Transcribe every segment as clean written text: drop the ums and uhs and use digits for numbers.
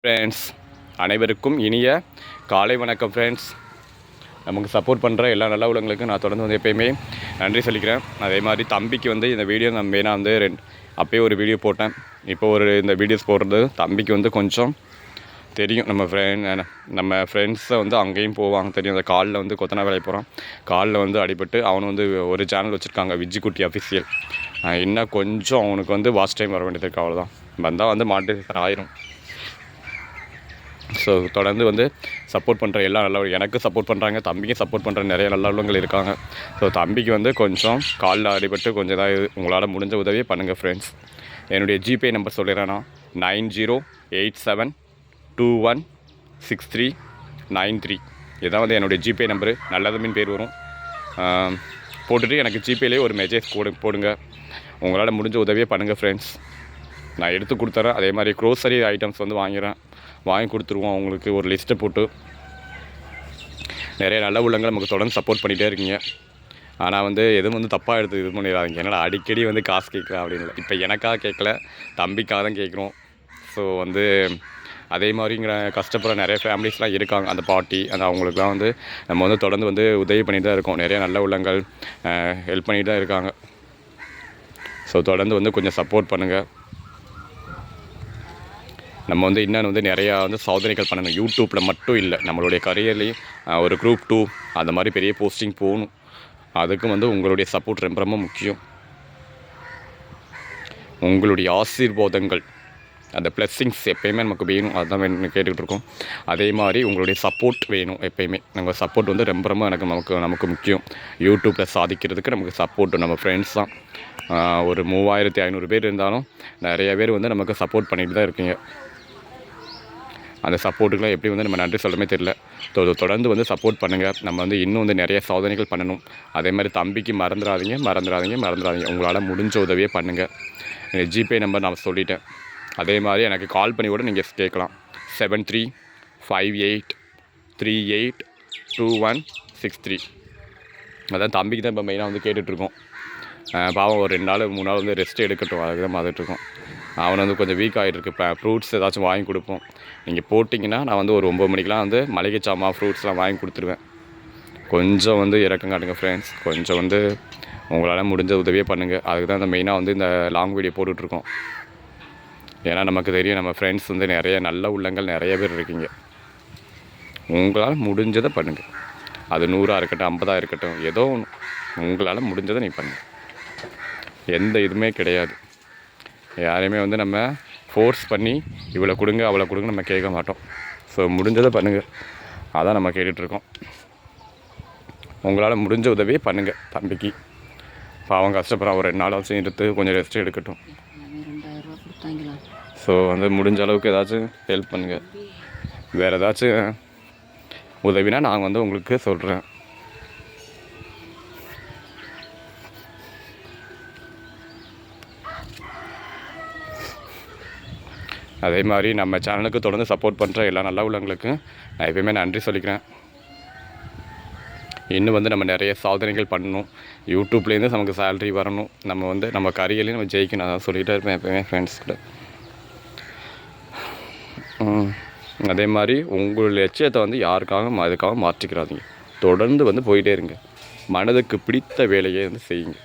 Friends, அனைவருக்கும் இனிய காலை வணக்கம். ஃப்ரெண்ட்ஸ், நமக்கு சப்போர்ட் பண்ணுற எல்லா நல்ல உள்ளவங்களுக்கும் நான் தொடர்ந்து வந்து எப்போயுமே நன்றி சொல்லிக்கிறேன். அதே மாதிரி தம்பிக்கு வந்து இந்த வீடியோ நான் மெயினாக வந்து அப்போயே ஒரு வீடியோ போட்டேன். இப்போ இந்த வீடியோஸ் போடுறது தம்பிக்கு வந்து கொஞ்சம் தெரியும். நம்ம ஃப்ரெண்ட்ஸை வந்து அங்கேயும் போவாங்க தெரியும். அந்த காலில் வந்து கொத்தனா வேலைக்கு போகிறான். காலில் வந்து அடிபட்டு அவனு வந்து ஒரு சேனல் வச்சுருக்காங்க, விஜிக்குட்டி அஃபிஷியல். இன்னும் கொஞ்சம் அவனுக்கு வந்து வாட்ச் டைம் வர வேண்டியது இருக்குது. அவ்வளோதான், வந்தால் வந்து மானிட்டைசேஷன் ஆயிரும். ஸோ தொடர்ந்து வந்து சப்போர்ட் பண்ணுற எல்லா எனக்கு சப்போர்ட் பண்ணுறாங்க, தம்பிக்கும் சப்போர்ட் பண்ணுற நிறைய நல்லவங்கள் இருக்காங்க. ஸோ தம்பிக்கு வந்து கொஞ்சம் காலில் அடிபட்டு கொஞ்சம் ஏதாவது உங்களால் முடிஞ்ச உதவியே பண்ணுங்கள் ஃப்ரெண்ட்ஸ். என்னுடைய ஜிபே நம்பர் சொல்லிடுறேன்னா 9087216393. இதான் வந்து என்னுடைய ஜிபே நம்பரு. நல்லதுமின் பேர் வரும். போட்டுட்டு எனக்கு ஜிபேலேயே ஒரு மெசேஜ் போடுங்க. உங்களால் முடிஞ்ச உதவியே பண்ணுங்கள் ஃப்ரெண்ட்ஸ். நான் எடுத்து கொடுத்துறேன். அதே மாதிரி க்ரோசரி ஐட்டம்ஸ் வந்து வாங்கி கொடுத்துருவோம். அவங்களுக்கு ஒரு லிஸ்ட்டை போட்டு நிறைய நல்ல உள்ளங்கள் நமக்கு தொடர்ந்து சப்போர்ட் பண்ணிகிட்டே இருக்கீங்க. ஆனால் வந்து எதுவும் வந்து தப்பாக எடுத்து இது பண்ணிடாதீங்க. என்னடா அடிக்கடி வந்து காசு கேட்குறேன் அப்படின்னு இல்லை. இப்போ எனக்காக கேட்கல, தம்பிக்காக தான் கேட்குறோம். ஸோ வந்து அதே மாதிரிங்கிற கஷ்டப்படுற நிறைய ஃபேமிலிஸ்லாம் இருக்காங்க. அந்த பாட்டி அவங்களுக்குலாம் வந்து நம்ம வந்து தொடர்ந்து வந்து உதவி பண்ணிட்டு தான் இருக்கோம். நிறைய நல்ல உள்ளங்கள் ஹெல்ப் பண்ணிட்டு தான் இருக்காங்க. ஸோ தொடர்ந்து வந்து கொஞ்சம் சப்போர்ட் பண்ணுங்கள். நம்ம வந்து இன்னும் வந்து நிறையா வந்து சாதனைகள் பண்ணணும். யூடியூப்பில் மட்டும் இல்லை, நம்மளுடைய கரியர்லேயும் ஒரு குரூப் 2 அந்த மாதிரி பெரிய போஸ்டிங் போகணும். அதுக்கும் வந்து உங்களுடைய சப்போர்ட் ரொம்ப ரொம்ப முக்கியம். உங்களுடைய ஆசீர்வாதங்கள், அந்த பிளெஸ்ஸிங்ஸ் எப்போயுமே நமக்கு வேணும். அதுதான் கேட்டுக்கிட்டு இருக்கோம். அதே மாதிரி உங்களுடைய சப்போர்ட் வேணும் எப்போயுமே. நம்ம சப்போர்ட் வந்து ரொம்ப ரொம்ப நமக்கு முக்கியம். யூடியூப்பில் சாதிக்கிறதுக்கு நமக்கு சப்போர்ட் நம்ம ஃப்ரெண்ட்ஸ் தான். ஒரு 3500 பேர் இருந்தாலும் நிறைய பேர் வந்து நமக்கு சப்போர்ட் பண்ணிட்டு தான் இருக்கீங்க. அந்த சப்போர்ட்டுக்கெலாம் எப்படி வந்து நம்ம நன்றி சொல்லவே தெரியல. தொடர்ந்து வந்து சப்போர்ட் பண்ணுங்கள். நம்ம வந்து இன்னும் வந்து நிறைய சாதனைகள் பண்ணணும். அதே மாதிரி தம்பிக்கு மறந்துடாதீங்க. உங்களால் முடிஞ்ச உதவியே பண்ணுங்கள். ஜிபே நம்பர் நான் சொல்லிட்டேன். அதே மாதிரி எனக்கு கால் பண்ணி கூட நீங்கள் கேட்கலாம். 7358382163. அதான் தம்பிக்கு தான் இப்போ மெயினாக வந்து கேட்டுட்ருக்கோம். பாவம் ஒரு 2 நாள் 3 நாள் வந்து ரெஸ்ட் எடுக்கட்டும், அதுக்கு தான் பார்த்துட்ருக்கோம். அவனை வந்து கொஞ்சம் வீக் ஆகிட்டுருக்கு. இப்போ ஃப்ரூட்ஸ் ஏதாச்சும் வாங்கி கொடுப்போம். நீங்கள் போட்டிங்கன்னா நான் வந்து ஒரு 9 மணிக்கெலாம் வந்து மளிகை சாமான் ஃப்ரூட்ஸ்லாம் வாங்கி கொடுத்துருவேன். கொஞ்சம் வந்து இறக்கம் காட்டுங்க ஃப்ரெண்ட்ஸ். கொஞ்சம் வந்து உங்களால் முடிஞ்ச உதவியே பண்ணுங்கள். அதுக்கு தான் இந்த மெயினாக வந்து இந்த லாங் வீடியோ போட்டுட்ருக்கோம். ஏன்னா நமக்கு தெரியும், நம்ம ஃப்ரெண்ட்ஸ் வந்து நிறைய நல்ல உள்ளங்கள் நிறைய பேர் இருக்கீங்க. உங்களால் முடிஞ்சதை பண்ணுங்கள். அது 100 இருக்கட்டும், 50 இருக்கட்டும், ஏதோ ஒன்று உங்களால் முடிஞ்சதை நீ பண்ணுங்கள். எந்த இதுவுமே கிடையாது. யாரையுமே வந்து நம்ம ஃபோர்ஸ் பண்ணி இவ்வளோ கொடுங்க அவ்வளோ கொடுங்க நம்ம கேட்க மாட்டோம். ஸோ முடிஞ்சதை பண்ணுங்கள். அதான் நம்ம கேட்டுட்ருக்கோம். உங்களால் முடிஞ்ச உதவியே பண்ணுங்கள் தம்பிக்கு. பாவம் கஷ்டப்படுறான். ஒரு 2 நாள் வச்சு எடுத்து கொஞ்சம் ரெஸ்ட் எடுக்கட்டும். ஸோ வந்து முடிஞ்ச அளவுக்கு ஏதாச்சும் ஹெல்ப் பண்ணுங்கள். வேறு ஏதாச்சும் உதவினா நாங்கள் வந்து உங்களுக்கு சொல்கிறேன். அதே மாதிரி நம்ம சேனலுக்கு தொடர்ந்து சப்போர்ட் பண்ணுற எல்லா நல்ல உள்ளவங்களுக்கும் நான் எப்பயுமே நன்றி சொல்லிக்கிறேன். இன்னும் வந்து நம்ம நிறைய சாதனைகள் பண்ணணும். யூடியூப்லேருந்து நமக்கு சேலரி வரணும். நம்ம வந்து நம்ம கரியர்லேயும் நம்ம ஜெயிக்கணும். அதான் சொல்லிகிட்டே இருப்பேன் எப்போயுமே ஃப்ரெண்ட்ஸ் கூட. அதே மாதிரி உங்களுடைய லட்சியத்தை வந்து அதுக்காக மாற்றிக்கிறாதீங்க. தொடர்ந்து வந்து போயிட்டே இருங்க. மனதுக்கு பிடித்த வேலையை வந்து செய்யுங்க.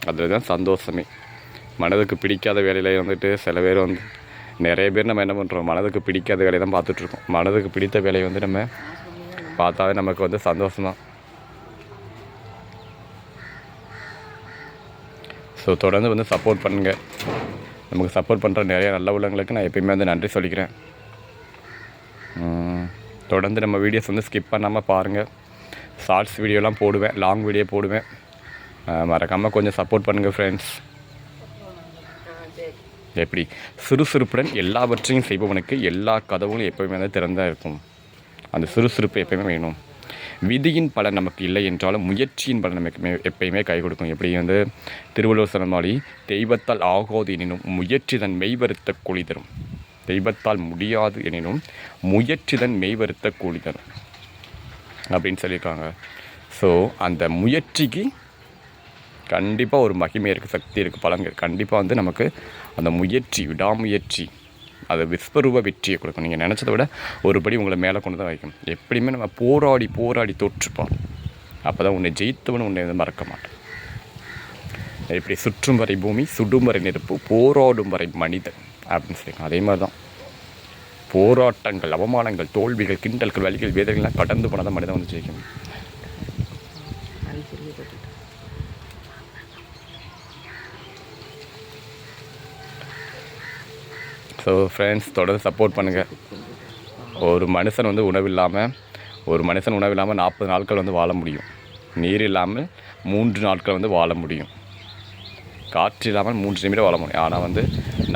அதில் தான் சந்தோஷமே. மனதுக்கு பிடிக்காத வேலையில் வந்துட்டு சில பேர் வந்து நிறைய பேர் நம்ம என்ன பண்ணுறோம், மனதுக்கு பிடிக்காத வேலையை தான் பார்த்துட்ருக்கோம். மனதுக்கு பிடித்த வேலையை வந்து நம்ம பார்த்தாவே நமக்கு வந்து சந்தோஷம்தான். ஸோ தொடர்ந்து வந்து சப்போர்ட் பண்ணுங்கள். நமக்கு சப்போர்ட் பண்ணுற நிறைய நல்ல உள்ளவங்களுக்கு நான் எப்பயுமே வந்து நன்றி சொல்லிக்கிறேன். தொடர்ந்து நம்ம வீடியோஸ் வந்து ஸ்கிப் பண்ணாமல் பாருங்கள். ஷார்ட்ஸ் வீடியோலாம் போடுவேன், லாங் வீடியோ போடுவேன். மறக்காமல் கொஞ்சம் சப்போர்ட் பண்ணுங்கள் ஃப்ரெண்ட்ஸ். எப்படி சுறுசுறுப்புடன் எல்லாவற்றையும் செய்பவனுக்கு எல்லா கதவுகளும் எப்போயுமே வந்து திறந்தாக இருக்கும். அந்த சுறுசுறுப்பு எப்போயுமே வேணும். விதியின் பலன் நமக்கு இல்லை என்றாலும் முயற்சியின் பலன் நமக்கு எப்பயுமே கை கொடுக்கும். எப்படி வந்து திருவள்ளுவர் சொன்ன மாதிரி தெய்வத்தால் ஆகாது எனினும் முயற்சி தன் மெய்வருத்த கூலி தரும். தெய்வத்தால் முடியாது எனினும் முயற்சி தன் மெய்வருத்த கூலி தரும் அப்படின்னு சொல்லியிருக்காங்க. ஸோ அந்த முயற்சிக்கு கண்டிப்பாக ஒரு மகிமை இருக்குது, சக்தி இருக்குது, பலன் இருக்குது. கண்டிப்பாக வந்து நமக்கு அந்த முயற்சி, விடாமுயற்சி அது விஸ்வரூப வெற்றியை கொடுக்கும். நீங்கள் நினச்சதை விட ஒரு படி உங்களை மேலே கொண்டு தான் வைக்கும். எப்படியுமே நம்ம போராடி போராடி தோற்றுப்போம். அப்போ தான் உன்னை ஜெயித்தவனு உன்னை வந்து மறக்க மாட்டேன். இப்படி சுற்றும் வரை பூமி, சுடும் வரை நெருப்பு, போராடும் வரை மனிதன் அப்படின்னு சொல்லியிருக்கோம். அதே மாதிரி தான் போராட்டங்கள், அவமானங்கள், தோல்விகள், கிண்டல்கள், வலிகள், வேதனைகள்லாம் கடந்து போனால் தான் மனிதன் வந்து ஜெயிக்கணும். ஸோ ஃப்ரெண்ட்ஸ், தொடர்ந்து சப்போர்ட் பண்ணுங்கள். ஒரு மனுஷன் வந்து உணவில்லாமல் 40 நாட்கள் வந்து வாழ முடியும். நீர் இல்லாமல் 3 நாட்கள் வந்து வாழ முடியும். காற்று இல்லாமல் 3 நிமிடம் வாழ முடியும். ஆனால் வந்து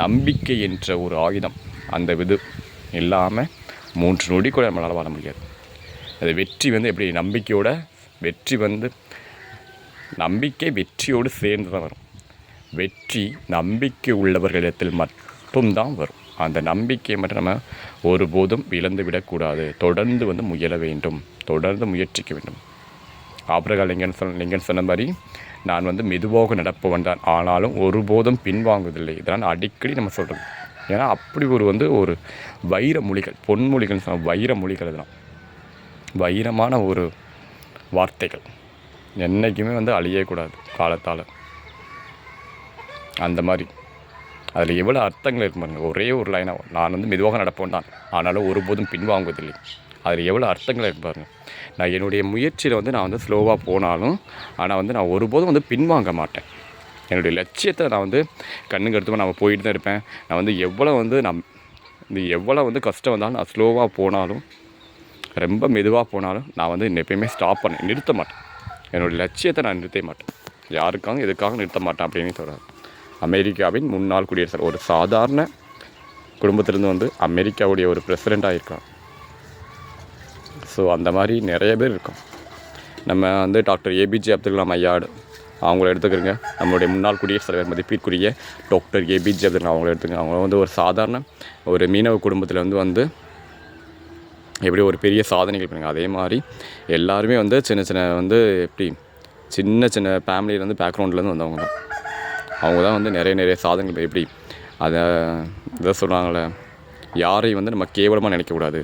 நம்பிக்கை என்ற ஒரு ஆயுதம், அந்த இது இல்லாமல் 3 நொடி கூட நம்மளால் வாழ முடியாது. அது வெற்றி வந்து எப்படி நம்பிக்கையோட வெற்றி வந்து நம்பிக்கை வெற்றியோடு சேர்ந்து தான் வரும். வெற்றி நம்பிக்கை உள்ளவர்களிடத்தில் மட்டும்தான் வரும். அந்த நம்பிக்கையை மட்டும் நம்ம ஒருபோதும் இழந்து விடக்கூடாது. தொடர்ந்து வந்து முயல வேண்டும், தொடர்ந்து முயற்சிக்க வேண்டும். ஆபிரகாம் லிங்கன் சொன்ன மாதிரி, நான் வந்து மெதுவாக நடப்பவன் தான், ஆனாலும் ஒருபோதும் பின்வாங்குவதில்லை. இதெல்லாம் அடிக்கடி நம்ம சொல்கிறது. ஏன்னா அப்படி ஒரு வைர மொழிகள், பொன்மொழிகள் சொன்ன வைர மொழிகள். இதெல்லாம் வைரமான ஒரு வார்த்தைகள், என்றைக்குமே வந்து அழியக்கூடாது காலத்தால். அந்த மாதிரி அதில் எவ்வளோ அர்த்தங்கள் இருக்கும் பாருங்கள். ஒரே ஒரு லைனாக, நான் வந்து மெதுவாக நடப்பவன் தான், ஆனாலும் ஒருபோதும் பின்வாங்குவதில்லை. அதில் எவ்வளோ அர்த்தங்கள் இருக்கும் பாருங்கள். நான் என்னுடைய முயற்சியில் வந்து நான் வந்து ஸ்லோவாக போனாலும், ஆனால் வந்து நான் ஒருபோதும் வந்து பின்வாங்க மாட்டேன். என்னுடைய லட்சியத்தை நான் வந்து கண்ணுக்கு எடுத்துப்போ நான் போயிட்டு தான் இருப்பேன். நான் வந்து எவ்வளோ வந்து கஷ்டம் வந்தாலும், நான் ஸ்லோவாக போனாலும், ரொம்ப மெதுவாக போனாலும், நான் வந்து எப்பயுமே நிறுத்த மாட்டேன். என்னுடைய லட்சியத்தை நான் நிறுத்த மாட்டேன். யாருக்காகவும் எதுக்காக நிறுத்த மாட்டேன் அப்படின்னு சொல்கிறார். அமெரிக்காவின் முன்னாள் குடியரசர், ஒரு சாதாரண குடும்பத்திலேருந்து வந்து அமெரிக்காவுடைய ஒரு பிரசிடெண்ட்டாக இருக்கார். ஸோ அந்த மாதிரி நிறைய பேர் இருக்கோம். நம்ம வந்து டாக்டர் ஏபிஜே அப்துல் கலாம் ஐயாடு அவங்கள எடுத்துக்கிறங்க. நம்மளுடைய முன்னாள் குடியரசுத் தலைவர் மதிப்பிற்குரிய டாக்டர் ஏபிஜே அப்துல் கலாம் அவங்கள எடுத்துக்கங்க. அவங்க வந்து ஒரு சாதாரண ஒரு மீனவ குடும்பத்தில் வந்து எப்படி ஒரு பெரிய சாதனைகள் பண்ணுங்க. அதே மாதிரி எல்லாருமே வந்து சின்ன ஃபேமிலியிலேருந்து பேக்ரவுண்ட்லேருந்து வந்தவங்க தான். அவங்க தான் வந்து நிறைய சாதனைகள் எப்படி இதை சொல்கிறாங்களே, யாரையும் வந்து நம்ம கேவலமாக நினைக்கக்கூடாது.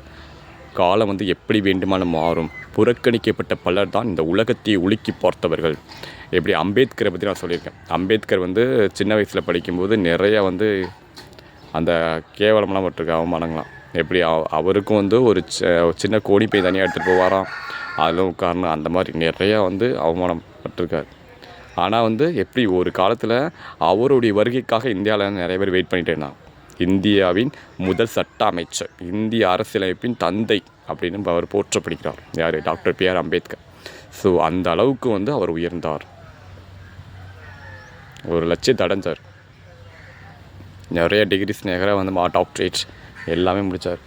காலம் வந்து எப்படி வேண்டுமானும் மாறும். புறக்கணிக்கப்பட்ட பலர் தான் இந்த உலகத்தை உலுக்கி பார்த்தவர்கள். எப்படி அம்பேத்கரை பற்றி நான் சொல்லியிருக்கேன். அம்பேத்கர் வந்து சின்ன வயசில் படிக்கும்போது நிறையா வந்து அந்த கேவலமெலாம் பட்டிருக்க அவமானங்களாம். எப்படி அவருக்கும் வந்து ஒரு சின்ன கோணி பை தனியாக எடுத்துகிட்டு போவாராம், அதில் உட்காரணும், அந்த மாதிரி நிறையா வந்து அவமானம் பட்டிருக்காரு. ஆனால் வந்து எப்படி ஒரு காலத்தில் அவருடைய வருகைக்காக இந்தியாவில் நிறைய பேர் வெயிட் பண்ணிகிட்டே இருந்தாங்க. இந்தியாவின் முதல் சட்ட அமைச்சர், இந்திய அரசியலமைப்பின் தந்தை அப்படின்னு அவர் போற்றப்படுகிறார். யார்? Doctor B.R.. அம்பேத்கர். ஸோ அந்த அளவுக்கு வந்து அவர் உயர்ந்தார், ஒரு லட்சியத்தை அடைஞ்சார். நிறைய டிகிரிஸ் நேராக வந்து டாக்டரேட் எல்லாமே முடித்தார்.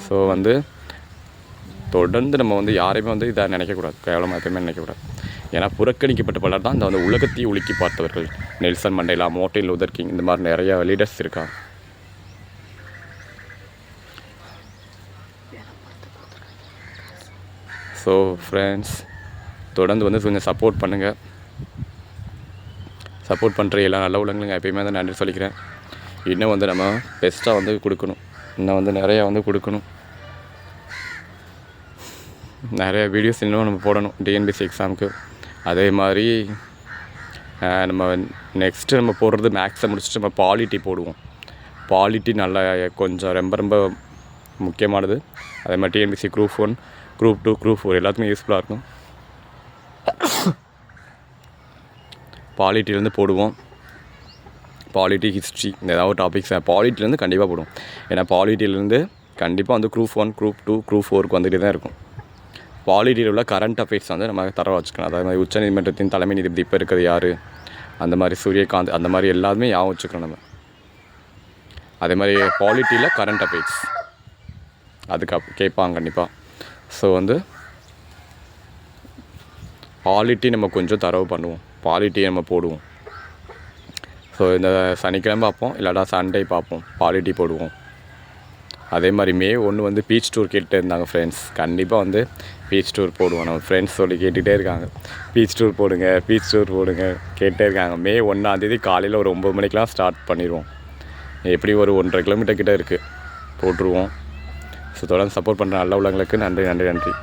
ஸோ வந்து தொடர்ந்து நம்ம வந்து யாரையுமே வந்து இதை நினைக்கக்கூடாது, கேவலமாக எப்பயுமே நினைக்கக்கூடாது. ஏன்னா புறக்கணிக்கப்பட்ட பலர் தான் இந்த வந்து உலகத்தையும் உலுக்கி பார்த்தவர்கள். Nelson Mandela, Martin Luther king, இந்த மாதிரி நிறையா லீடர்ஸ் இருக்காங்க. ஸோ ஃப்ரெண்ட்ஸ், தொடர்ந்து வந்து கொஞ்சம் சப்போர்ட் பண்ணுங்கள். சப்போர்ட் பண்ணுற எல்லா நல்ல உள்ளவங்களுங்க எப்பயுமே தான் நன்றி சொல்லிக்கிறேன். இன்னும் வந்து நம்ம பெஸ்ட்டாக வந்து கொடுக்கணும், இன்னும் வந்து நிறையா வந்து கொடுக்கணும். நிறைய வீடியோஸ் இன்னும் நம்ம போடணும் டிஎன்பிஎஸ்சி எக்ஸாமுக்கு. அதே மாதிரி நம்ம நெக்ஸ்ட்டு நம்ம போடுறது மேக்ஸை முடிச்சுட்டு நம்ம பாலிட்டி போடுவோம். பாலிட்டி நல்லா கொஞ்சம் ரொம்ப முக்கியமானது. அதே மாதிரி டிஎன்பிஎஸ்சி குரூப் 1, குரூப் 2, குரூப் 4 எல்லாத்துக்குமே யூஸ்ஃபுல்லாக இருக்கும். பாலிட்டிலேருந்து போடுவோம். பாலிட்டி, ஹிஸ்ட்ரி, இந்த ஏதாவது டாபிக்ஸ் பாலிட்டிலேருந்து கண்டிப்பாக போடுவோம். ஏன்னா பாலிட்டிலேருந்து கண்டிப்பாக வந்து குரூப் 1, குரூப் 2, குரூப் 4க்கு வந்துட்டு தான் இருக்கும். பாலிட்டியில் உள்ள கரண்ட் அஃபேர்ஸ் வந்து நம்ம தர வச்சுக்கணும். அதே மாதிரி உச்சநீதிமன்றத்தின் தலைமை நீதிபதி இப்போ இருக்கிறது யார், அந்த மாதிரி சூரியகாந்த், அந்த மாதிரி எல்லாருமே ஞாபகம் வச்சுக்கணும் நம்ம. அதே மாதிரி பாலிட்டியில் கரண்ட் அஃபேர்ஸ் அதுக்கு கேட்பாங்க கண்டிப்பாக. ஸோ வந்து பாலிட்டி நம்ம கொஞ்சம் தரவு பண்ணுவோம், பாலிட்டியை நம்ம போடுவோம். ஸோ இந்த சனிக்கிழமை பார்ப்போம், இல்லாட்டா சண்டே பார்ப்போம், பாலிட்டி போடுவோம். அதே மாதிரி மே 1 வந்து பீச் டூர் கேட்டுகிட்டே இருந்தாங்க ஃப்ரெண்ட்ஸ். கண்டிப்பாக வந்து பீச் டூர் போடுவோம். நம்ம ஃப்ரெண்ட்ஸ் சொல்லி கேட்டுகிட்டே இருக்காங்க, பீச் டூர் போடுங்க, பீச் டூர் போடுங்க கேட்டே இருக்காங்க. மே 1 காலையில் ஒரு 9 மணிக்கெலாம் ஸ்டார்ட் பண்ணிடுவோம். எப்படி ஒரு 1.5 கிலோமீட்டர் கிட்டே இருக்குது, போட்டுருவோம். ஸோ தொடர்ந்து சப்போர்ட் பண்ணுற நல்ல உள்ளவங்களுக்கு நன்றி நன்றி நன்றி.